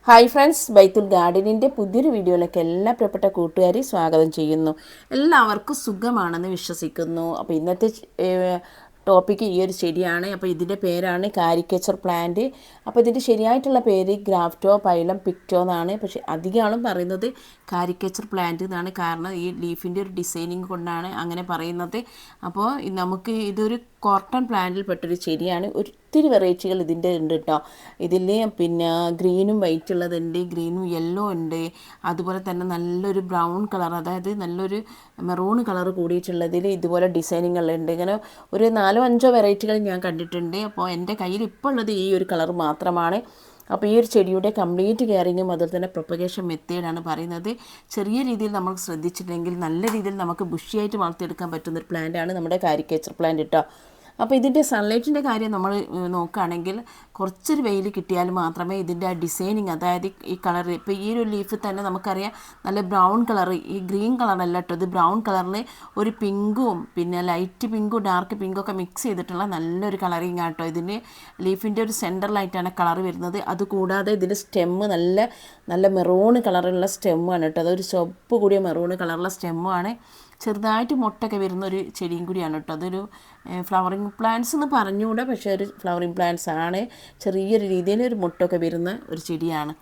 Hi friends, ബൈത്തുൽ ഗാർഡനിൻ്റെ പുതിയൊരു വീഡിയോയിലേക്ക് എല്ലാ പ്രിയപ്പെട്ട കൂട്ടുകാരെ സ്വാഗതം ചെയ്യുന്നു. എല്ലാവർക്കും സുഖമാണെന്ന് വിശ്വസിക്കുന്നു. അപ്പോൾ ഇന്നത്തെ ടോപ്പിക്ക് ഈ ഒരു ചെടിയാണ്. അപ്പോൾ ഇതിൻ്റെ പേരാണ് കാരിക്കേച്ചർ പ്ലാന്റ്. അപ്പോൾ ഇതിൻ്റെ ശരിയായിട്ടുള്ള പേര് ഗ്രാഫ്റ്റോ പൈലം പിക്റ്റോ എന്നാണ്. പക്ഷേ അധികം ആളും പറയുന്നത് കാരിക്കേച്ചർ പ്ലാന്റ് എന്നാണ്. കാരണം ഈ ലീഫിൻ്റെ ഒരു ഡിസൈനിങ് കൊണ്ടാണ് അങ്ങനെ പറയുന്നത്. അപ്പോൾ നമുക്ക് ഇതൊരു കോട്ടൺ പ്ലാന്റിൽ പെട്ടൊരു ചെടിയാണ്. ഒത്തിരി വെറൈറ്റികൾ ഇതിൻ്റെ ഉണ്ട് കേട്ടോ. ഇതിൽ പിന്നെ ഗ്രീനും വൈറ്റ് ഉള്ളതുണ്ട്, ഗ്രീനും യെല്ലോ ഉണ്ട്, അതുപോലെ തന്നെ നല്ലൊരു ബ്രൗൺ കളർ, അതായത് നല്ലൊരു മെറൂൺ കളർ കൂടിയിട്ടുള്ളതിൽ ഇതുപോലെ ഡിസൈനിങ്ങുകളുണ്ട്. ഇങ്ങനെ ഒരു 4-5 വെറൈറ്റികൾ ഞാൻ കണ്ടിട്ടുണ്ട്. അപ്പോൾ എൻ്റെ കയ്യിൽ ഇപ്പോൾ ഉള്ളത് ഈ ഒരു കളർ മാത്രമാണ്. അപ്പോൾ ഈ ഒരു ചെടിയുടെ കംപ്ലീറ്റ് കെയറിങ്ങും അതുപോലെ തന്നെ പ്രൊപ്പഗേഷൻ മെത്തേഡാണ് പറയുന്നത്. ചെറിയ രീതിയിൽ നമ്മൾ ശ്രദ്ധിച്ചിട്ടുണ്ടെങ്കിൽ നല്ല രീതിയിൽ നമുക്ക് ബുഷിയായിട്ട് വളർത്തിയെടുക്കാൻ പറ്റുന്നൊരു പ്ലാന്റാണ് നമ്മുടെ കാരിക്കേച്ചർ പ്ലാന്റ് കേട്ടോ. അപ്പോൾ ഇതിൻ്റെ സൺലൈറ്റിൻ്റെ കാര്യം നമ്മൾ നോക്കുകയാണെങ്കിൽ കുറച്ചൊരു വെയിൽ കിട്ടിയാൽ മാത്രമേ ഇതിൻ്റെ ആ ഡിസൈനിങ്, അതായത് ഈ കളർ, ഇപ്പോൾ ഈ ഒരു ലീഫ് തന്നെ നമുക്കറിയാം നല്ല ബ്രൗൺ കളർ, ഈ ഗ്രീൻ കളറല്ല കേട്ടോ, ഇത് ബ്രൗൺ കളറിൽ ഒരു പിങ്കും പിന്നെ ലൈറ്റ് പിങ്കും ഡാർക്ക് പിങ്കും ഒക്കെ മിക്സ് ചെയ്തിട്ടുള്ള നല്ലൊരു കളറിങ് ആട്ടോ. ഇതിന് ലീഫിൻ്റെ ഒരു സെൻറ്ററിലായിട്ടാണ് കളർ വരുന്നത്. അതുകൂടാതെ ഇതിൻ്റെ സ്റ്റെമ്മ് നല്ല മെറൂൺ കളറുള്ള സ്റ്റെമ്മാണ് കേട്ടോ. അതൊരു ചുവപ്പ് കൂടിയ മെറൂൺ കളറുള്ള സ്റ്റെമ്മാണ്. ചെറുതായിട്ട് മുട്ടൊക്കെ വരുന്ന ഒരു ചെടിയും കൂടിയാണ് കേട്ടോ. അതൊരു ഫ്ലവറിങ് പ്ലാന്റ്സ് എന്ന് പറഞ്ഞുകൂടെ, പക്ഷേ ഒരു ഫ്ലവറിങ് പ്ലാന്റ്സ് ആണ്. ചെറിയൊരു രീതിയിൽ ഒരു മുട്ടൊക്കെ വരുന്ന ഒരു ചെടിയാണ്.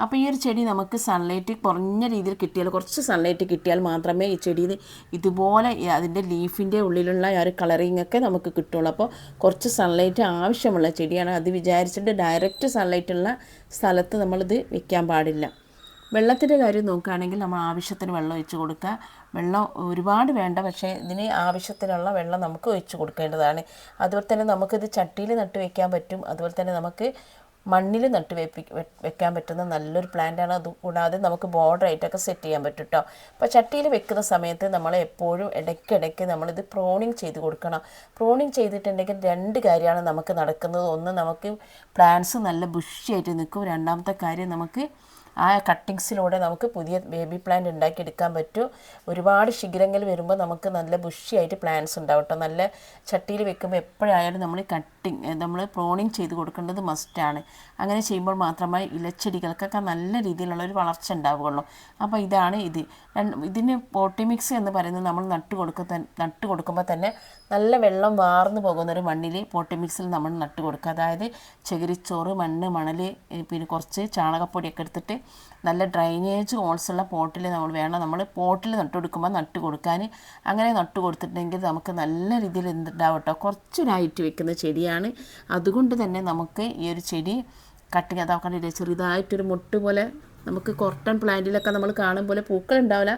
അപ്പോൾ ഈ ഒരു ചെടി നമുക്ക് സൺലൈറ്റ് കുറഞ്ഞ രീതിയിൽ കിട്ടിയാൽ, കുറച്ച് സൺലൈറ്റ് കിട്ടിയാൽ മാത്രമേ ഈ ചെടിയിൽ ഇതുപോലെ അതിൻ്റെ ലീഫിൻ്റെ ഉള്ളിലുള്ള ആ ഒരു കളറിങ് ഒക്കെ നമുക്ക് കിട്ടുള്ളൂ. അപ്പോൾ കുറച്ച് സൺലൈറ്റ് ആവശ്യമുള്ള ചെടിയാണ്. അത് വിചാരിച്ചിട്ട് ഡയറക്റ്റ് സൺലൈറ്റുള്ള സ്ഥലത്ത് നമ്മളിത് വെക്കാൻ പാടില്ല. വെള്ളത്തിൻ്റെ കാര്യം നോക്കുകയാണെങ്കിൽ നമ്മൾ ആവശ്യത്തിന് വെള്ളം ഒഴിച്ച് കൊടുക്കുക. വെള്ളം ഒരുപാട് വേണ്ട, പക്ഷേ ഇതിന് ആവശ്യത്തിനുള്ള വെള്ളം നമുക്ക് ഒഴിച്ച് കൊടുക്കേണ്ടതാണ്. അതുപോലെ തന്നെ നമുക്കിത് ചട്ടിയിൽ നട്ട് വയ്ക്കാൻ പറ്റും. അതുപോലെ തന്നെ നമുക്ക് മണ്ണിൽ നട്ട് വെക്കാൻ പറ്റുന്ന നല്ലൊരു പ്ലാന്റാണ്. അതുകൂടാതെ നമുക്ക് ബോർഡറായിട്ടൊക്കെ സെറ്റ് ചെയ്യാൻ പറ്റും കേട്ടോ. അപ്പോൾ ചട്ടിയിൽ വെക്കുന്ന സമയത്ത് നമ്മൾ എപ്പോഴും ഇടയ്ക്കിടയ്ക്ക് നമ്മളിത് പ്രോണിങ് ചെയ്ത് കൊടുക്കണം. പ്രോണിങ് ചെയ്തിട്ടുണ്ടെങ്കിൽ 2 കാര്യമാണ് നമുക്ക് നടക്കുന്നത്. ഒന്ന്, നമുക്ക് പ്ലാന്റ്സ് നല്ല ബുഷിയായിട്ട് നിൽക്കും. രണ്ടാമത്തെ കാര്യം, നമുക്ക് ആ കട്ടിങ്സിലൂടെ നമുക്ക് പുതിയ ബേബി പ്ലാന്റ് ഉണ്ടാക്കിയെടുക്കാൻ പറ്റും. ഒരുപാട് ശിഖരങ്ങൾ വരുമ്പോൾ നമുക്ക് നല്ല ബുഷിയായിട്ട് പ്ലാന്റ്സ് ഉണ്ടാവും കേട്ടോ. നല്ല ചട്ടിയിൽ വെക്കുമ്പോൾ എപ്പോഴായാലും നമ്മൾ പ്രോണിങ് ചെയ്ത് കൊടുക്കേണ്ടത് മസ്റ്റാണ്. അങ്ങനെ ചെയ്യുമ്പോൾ മാത്രമേ ഇലച്ചെടികൾക്കൊക്കെ നല്ല രീതിയിലുള്ളൊരു വളർച്ച ഉണ്ടാവുകയുള്ളൂ. അപ്പോൾ ഇതാണ് ഇതിന് പോട്ടി മിക്സ് എന്ന് പറയുന്നത് നമ്മൾ നട്ട് കൊടുക്കുമ്പോൾ തന്നെ നല്ല വെള്ളം വാർന്നു പോകുന്നൊരു മണ്ണിൽ പോട്ടി മിക്സിൽ നമ്മൾ നട്ട് കൊടുക്കുക. അതായത് ചകിരിച്ചോറ്, മണ്ണ്, മണൽ, പിന്നെ കുറച്ച് ചാണകപ്പൊടിയൊക്കെ എടുത്തിട്ട് നല്ല ഡ്രൈനേജ് ഹോൾസുള്ള പോട്ടിൽ നമ്മൾ പോട്ടിൽ നട്ട് കൊടുക്കാൻ. അങ്ങനെ നട്ട് കൊടുത്തിട്ടുണ്ടെങ്കിൽ നമുക്ക് നല്ല രീതിയിൽ എന്തുണ്ടാവും കേട്ടോ. കുറച്ചൊരു ഹൈറ്റ് വെക്കുന്ന ചെടിയാണ്. അതുകൊണ്ട് തന്നെ നമുക്ക് ഈ ഒരു ചെടി കട്ടിങ് അതാക്കാണ്ടില്ല, ചെറുതായിട്ടൊരു മുട്ട് പോലെ നമുക്ക് കോട്ടൺ പ്ലാന്റിലൊക്കെ നമ്മൾ കാണും പോലെ പൂക്കൾ ഉണ്ടാവില്ല,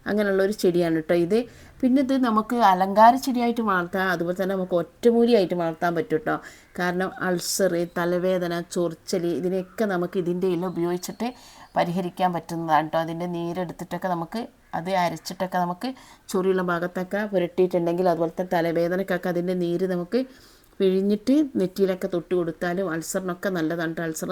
അങ്ങനെയുള്ളൊരു ചെടിയാണ് കേട്ടോ ഇത്. പിന്നെ ഇത് നമുക്ക് അലങ്കാര ചെടിയായിട്ട് വളർത്താം, അതുപോലെ തന്നെ നമുക്ക് ഒറ്റമൂലിയായിട്ട് വളർത്താൻ പറ്റും കേട്ടോ. കാരണം അൾസർ, തലവേദന, ചൊറിച്ചൽ, ഇതിനെയൊക്കെ നമുക്ക് ഇതിൻ്റെ ഇല ഉപയോഗിച്ചിട്ട് പരിഹരിക്കാൻ പറ്റുന്നതാണ് കേട്ടോ. അതിൻ്റെ നീരെടുത്തിട്ടൊക്കെ നമുക്ക് അത് അരച്ചിട്ടൊക്കെ നമുക്ക് ചൊറിയുള്ള ഭാഗത്തൊക്കെ പുരട്ടിയിട്ടുണ്ടെങ്കിൽ, അതുപോലത്തെ തലവേദനക്കൊക്കെ അതിൻ്റെ നീര് നമുക്ക് പിഴിഞ്ഞിട്ട് നെറ്റിയിലൊക്കെ തൊട്ട് കൊടുത്താലും അൾസറിനൊക്കെ നല്ലതാണ്. അൾസർ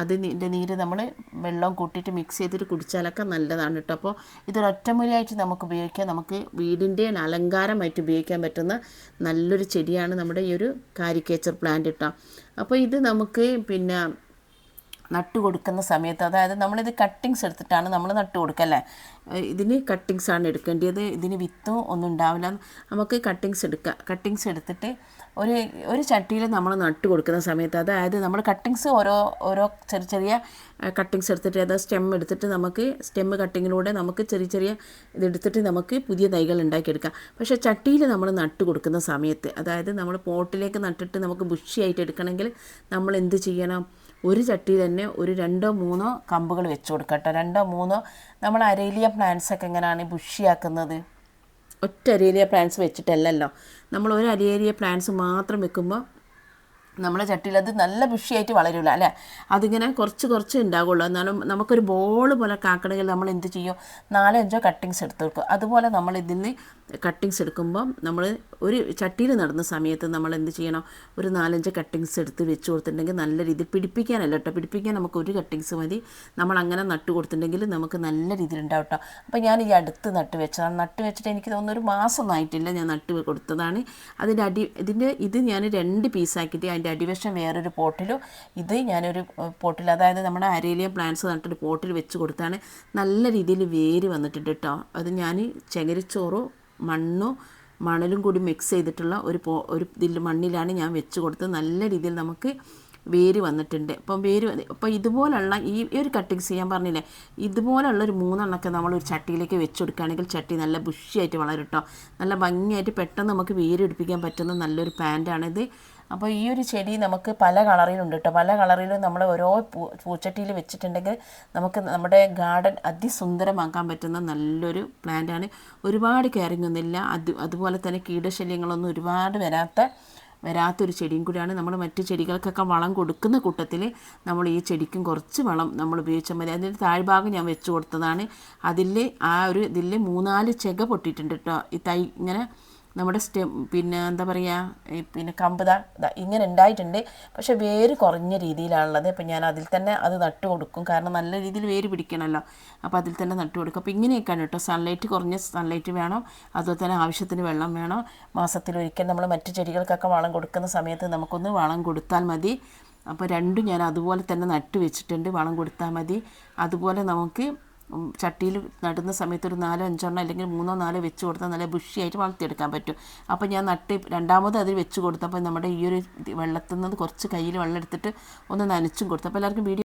അതിൻ്റെ നീര് നമ്മൾ വെള്ളം കൂട്ടിയിട്ട് മിക്സ് ചെയ്തിട്ട് കുടിച്ചാലൊക്കെ നല്ലതാണ് കേട്ടോ. അപ്പോൾ ഇതൊരൊറ്റമുറിയായിട്ട് നമുക്ക് ഉപയോഗിക്കാം. നമുക്ക് വീടിൻ്റെ അലങ്കാരമായിട്ട് ഉപയോഗിക്കാൻ പറ്റുന്ന നല്ലൊരു ചെടിയാണ് നമ്മുടെ ഈ ഒരു കാരിക്കേച്ചർ പ്ലാന്റ് കേട്ടോ. അപ്പോൾ ഇത് നമുക്ക് പിന്നെ നട്ട് കൊടുക്കുന്ന സമയത്ത്, അതായത് നമ്മളിത് കട്ടിങ്സ് എടുത്തിട്ടാണ് നമ്മൾ നട്ട് കൊടുക്കല്ലേ. ഇതിന് കട്ടിങ്സാണ് എടുക്കേണ്ടത്. ഇതിന് വിത്തും ഒന്നും ഉണ്ടാവില്ല. നമുക്ക് കട്ടിങ്സ് എടുത്തിട്ട് ഒരു ചട്ടിയിൽ നമ്മൾ നട്ട് കൊടുക്കുന്ന സമയത്ത്, അതായത് നമ്മൾ കട്ടിങ്സ് ഓരോ ചെറിയ കട്ടിങ്സ് എടുത്തിട്ട്, അതായത് സ്റ്റെം എടുത്തിട്ട് നമുക്ക് സ്റ്റെം കട്ടിങ്ങിലൂടെ നമുക്ക് ചെറിയ ഇതെടുത്തിട്ട് നമുക്ക് പുതിയ തൈകൾ ഉണ്ടാക്കിയെടുക്കാം. പക്ഷേ ചട്ടിയിൽ നമ്മൾ നട്ട് കൊടുക്കുന്ന സമയത്ത്, അതായത് നമ്മൾ പോട്ടിലേക്ക് നട്ടിട്ട് നമുക്ക് ബുഷിയായിട്ട് എടുക്കണമെങ്കിൽ നമ്മൾ എന്ത് ചെയ്യണം? ഒരു ചട്ടിയിൽ തന്നെ ഒരു 2-3 കമ്പുകൾ വെച്ച് കൊടുക്കുക കേട്ടോ. 2-3 നമ്മൾ അരേലിയ പ്ലാന്റ്സൊക്കെ എങ്ങനെയാണ് ബുഷിയാക്കുന്നത്? ഒറ്റ അരേലിയ പ്ലാന്റ്സ് വെച്ചിട്ടല്ലല്ലോ. നമ്മൾ ഒരു അരേലിയ പ്ലാന്റ്സ് മാത്രം വെക്കുമ്പോൾ നമ്മളെ ചട്ടിയിൽ അത് നല്ല ബുഷിയായിട്ട് വളരില്ല അല്ലേ. അതിങ്ങനെ കുറച്ച് ഉണ്ടാകുള്ളൂ. എന്നാലും നമുക്കൊരു ബോൾ പോലെ കാക്കണമെങ്കിൽ നമ്മൾ എന്ത് ചെയ്യും? 4-5 കട്ടിങ്സ് എടുത്ത് വെക്കും. അതുപോലെ നമ്മൾ ഇതിന് കട്ടിങ്സ് എടുക്കുമ്പോൾ നമ്മൾ ഒരു ചട്ടിയിൽ നടുന്ന സമയത്ത് നമ്മൾ എന്ത് ചെയ്യണം? ഒരു 4-5 കട്ടിങ്സ് എടുത്ത് വെച്ച് കൊടുത്തിട്ടുണ്ടെങ്കിൽ നല്ല രീതിയിൽ പിടിപ്പിക്കാനല്ല കേട്ടോ. പിടിപ്പിക്കാൻ നമുക്ക് ഒരു കട്ടിങ്സ് മതി. നമ്മൾ അങ്ങനെ നട്ട് കൊടുത്തിട്ടുണ്ടെങ്കിൽ നമുക്ക് നല്ല രീതിയിൽ ഉണ്ടാവും കേട്ടോ. അപ്പോൾ ഞാൻ ഈ അടുത്ത് നട്ട് വെച്ചിട്ട് എനിക്ക് തോന്നുന്നു 1 മാസമൊന്നും ആയിട്ടില്ല, ഞാൻ നട്ട് കൊടുത്തതാണ്. ഇത് ഞാൻ 2 പീസാക്കിയിട്ട് അതിൻ്റെ അടിവശം വേറൊരു പോട്ടിലും ഇത് ഞാനൊരു പോട്ടിൽ, അതായത് നമ്മുടെ അരേലിയൻ പ്ലാന്റ്സ് നട്ടൊരു പോട്ടിൽ വെച്ച് കൊടുത്താണ്. നല്ല രീതിയിൽ വേര് വന്നിട്ടുണ്ട് കേട്ടോ. അത് ഞാൻ ചകിരിച്ചോറോ മണലും കൂടി മിക്സ് ചെയ്തിട്ടുള്ള ഒരു മണ്ണിലാണ് ഞാൻ വെച്ച് കൊടുത്തത്. നല്ല രീതിയിൽ നമുക്ക് വേര് വന്നിട്ടുണ്ട്. അപ്പോൾ ഇതുപോലുള്ള ഈ ഒരു കട്ടിങ്സ് ചെയ്യാൻ പറഞ്ഞില്ലേ, ഇതുപോലുള്ള ഒരു 3 എണ്ണമൊക്കെ നമ്മളൊരു ചട്ടിയിലേക്ക് വെച്ച് കൊടുക്കുകയാണെങ്കിൽ ചട്ടി നല്ല ബുഷിയായിട്ട് വളരും കേട്ടോ. നല്ല ഭംഗിയായിട്ട് പെട്ടെന്ന് നമുക്ക് വേര് പിടിപ്പിക്കാൻ പറ്റുന്ന നല്ലൊരു പ്ലാന്റാണിത്. അപ്പോൾ ഈ ഒരു ചെടി നമുക്ക് പല കളറിലുണ്ട് കേട്ടോ. പല കളറിലും നമ്മൾ ഓരോ പൂച്ചട്ടിയിൽ വെച്ചിട്ടുണ്ടെങ്കിൽ നമുക്ക് നമ്മുടെ ഗാർഡൻ അതിസുന്ദരമാക്കാൻ പറ്റുന്ന നല്ലൊരു പ്ലാന്റാണ്. ഒരുപാട് കെയറിങ് ഒന്നുമില്ല. അതുപോലെ തന്നെ കീടശല്യങ്ങളൊന്നും ഒരുപാട് വരാത്തൊരു ചെടിയും കൂടിയാണ്. നമ്മൾ മറ്റു ചെടികൾക്കൊക്കെ വളം കൊടുക്കുന്ന കൂട്ടത്തിൽ നമ്മൾ ഈ ചെടിക്കും കുറച്ച് വളം നമ്മൾ ഉപയോഗിച്ചാൽ മതി. അതിൻ്റെ താഴ്ഭാഗം ഞാൻ വെച്ച് കൊടുത്തതാണ്. ഇതിൽ 3-4 ചെക പൊട്ടിയിട്ടുണ്ട് കേട്ടോ. ഈ തൈ ഇങ്ങനെ നമ്മുടെ പിന്നെ എന്താ പറയുക, പിന്നെ കമ്പ് ഇങ്ങനെ ഉണ്ടായിട്ടുണ്ട്. പക്ഷേ വേര് കുറഞ്ഞ രീതിയിലാണുള്ളത്. അപ്പോൾ ഞാൻ അതിൽ തന്നെ അത് നട്ട് കൊടുക്കും. കാരണം നല്ല രീതിയിൽ വേര് പിടിക്കണമല്ലോ. അപ്പോൾ അതിൽ തന്നെ നട്ട് കൊടുക്കും. അപ്പോൾ ഇങ്ങനെയൊക്കെയാണ് കേട്ടോ. കുറഞ്ഞ സൺലൈറ്റ് വേണം. അതുപോലെ തന്നെ ആവശ്യത്തിന് വെള്ളം വേണം. മാസത്തിലൊരിക്കൽ നമ്മൾ മറ്റു ചെടികൾക്കൊക്കെ വളം കൊടുക്കുന്ന സമയത്ത് നമുക്കൊന്ന് വളം കൊടുത്താൽ മതി. അപ്പോൾ രണ്ടും ഞാൻ അതുപോലെ തന്നെ നട്ട് വെച്ചിട്ടുണ്ട്. വളം കൊടുത്താൽ മതി. അതുപോലെ നമുക്ക് ചട്ടിയിൽ നടുന്ന സമയത്ത് ഒരു 4-5 എണ്ണം അല്ലെങ്കിൽ 3-4 വെച്ച് കൊടുത്താൽ നല്ല ബുഷിയായിട്ട് വളർത്തിയെടുക്കാൻ പറ്റും. അപ്പോൾ ഞാൻ രണ്ടാമത് അതിൽ വെച്ച് കൊടുത്തപ്പോൾ നമ്മുടെ ഈ ഒരു വെള്ളത്തിൽ നിന്ന് കുറച്ച് കയ്യിൽ വെള്ളം എടുത്തിട്ട് ഒന്ന് നനച്ചും കൊടുത്തു. അപ്പോൾ എല്ലാവർക്കും വീഡിയോ